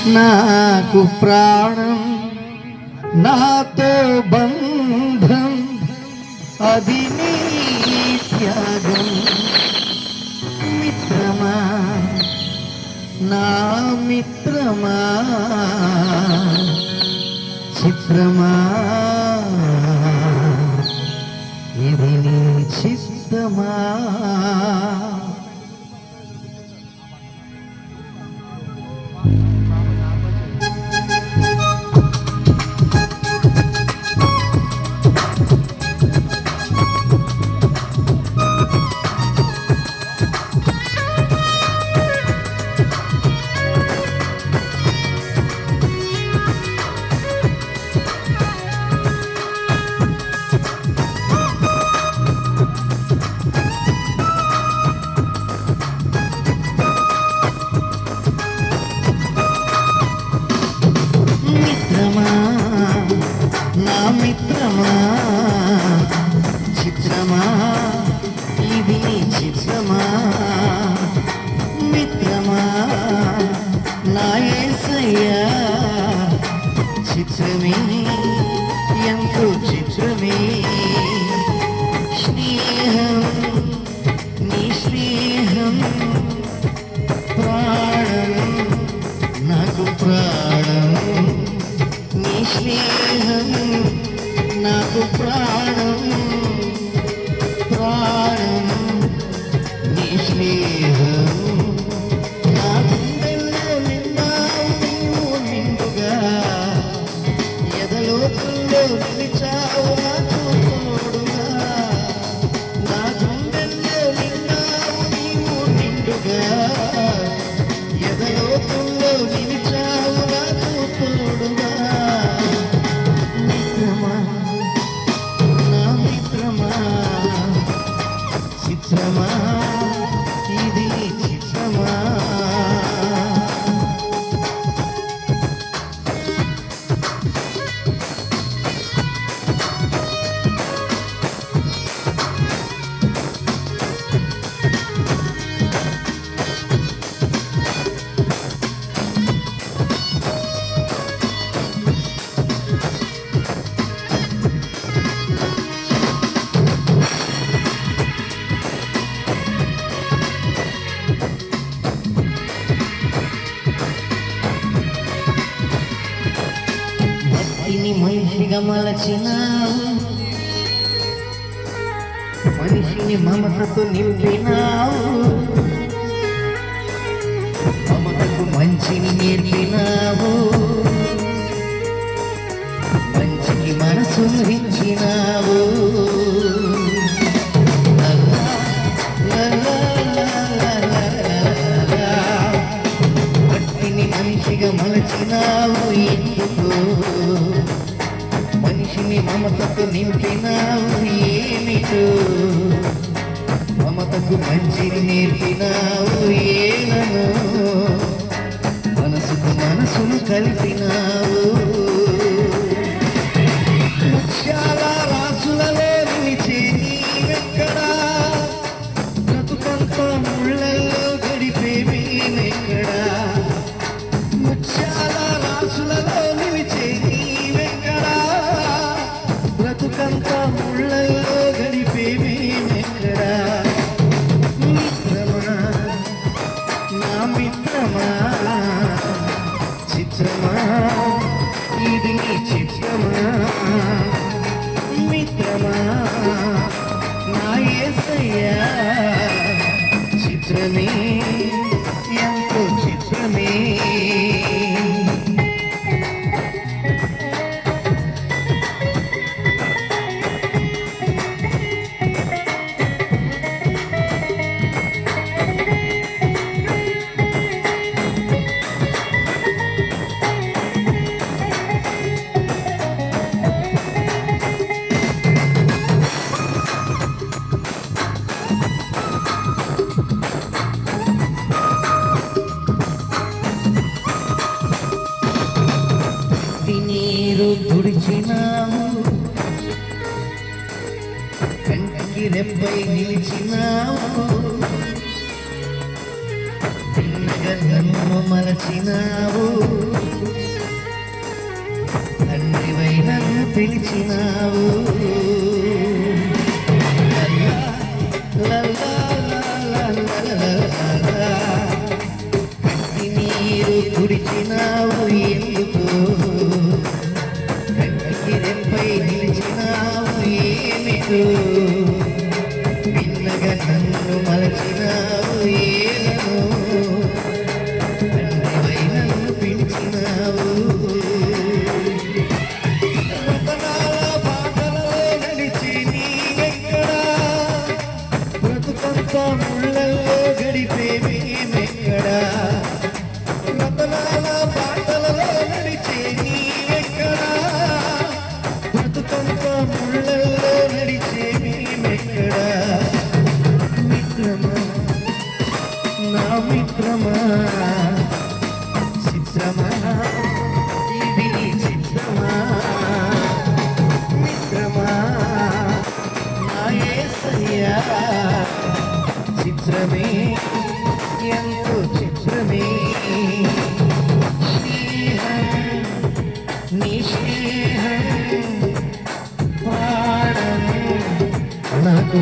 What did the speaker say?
నాకు ప్రాణం నాతో బంధం అది నీ త్యాగం మిత్రమా నా మిత్రమా చిత్రమా ఇది నీ చిత్తమా నా మిత్రమా చిత్రమా ఇది నీ చిత్రమా మిత్రమా నా యేసయ్యా చిత్రమే ఎంతో చిత్రమే స్నేహం నీ స్నేహం ప్రాణం నాకు ప్రాణం నీ స్నేహం నాకు ప్రాణం ప్రాణం నీ స్నేహం నా గుండెల్లో నిన్నావు నీవు నిండుగా ఎదలోతుల్లో నిలిచావు నాకు తోడుగా నా గుండెల్లో నిన్నావు నీవు నిండుగా ఎదలోతుల్లో నిలిచావు నాకు తోడుగా చిత్రమా ఇది చిత్రమా మనిషిగా మలచినావు మనిషిని మమతతో నింపినావు మమతకు మంచిని నేర్పినావు మంచికి మనసు ఇచ్చినావు మట్టిని మనిషిగా మలచినావు ఎందుకు మనిషిని మమతకు నింపినావు ఏమిటో మమతకు మంచిని నేర్పినావు ఏలను మనసుకు మనసును కలిపినావు ముత్యాల రాసులలో నిలిచే నీవెక్కడా బ్రతుకంతా ముళ్ళల్లో గడిపే మేమెక్కడా ముత్యాల రాసులలో నిలిచే నీవెక్కడా బ్రతుకంతా ముళ్ళల్లో గడిపే మేమెక్కడా మిత్రమా నా మిత్రమా చిత్రమా ఇది నీ చిత్రమా మిత్రమా నా యేసయ్యా చిత్రమే ఎంతో చిత్రమే తుడిచినావు కంటికి రెప్పై నిలిచినావు తిన్నగా నన్ను మరచినావు తండ్రివై నన్ను పిలిచినావు లల్లా, లల్లా, లల్లా, లల్లా. కంటి నీరు కుడిచినావు ఎందుకు కంటికి రెప్పై నిలిచినావు ఏమిటో విన్నగా నన్ను మలచినావు ఏమో తండ్రివై నన్ను పిలిచినావు రతనాల బాటలలో నడిచి నీవెక్కడా బ్రతుకంతా ముళ్ళల్లో గడిపే మేమెక్కడా రతనాల బాటలలో నడిచి నీవెక్కడా బ్రతుకంతా ముళ్ళల్లో నడిచే మేమెక్కడా మిత్రమా నా మిత్రమా చిత్రమా ఇది నీ చిత్రమా మిత్రమా నా యేసయ్యా చిత్రమే ఎంతో చిత్రమే స్నేహం నీ స్నేహం పాడను నాకు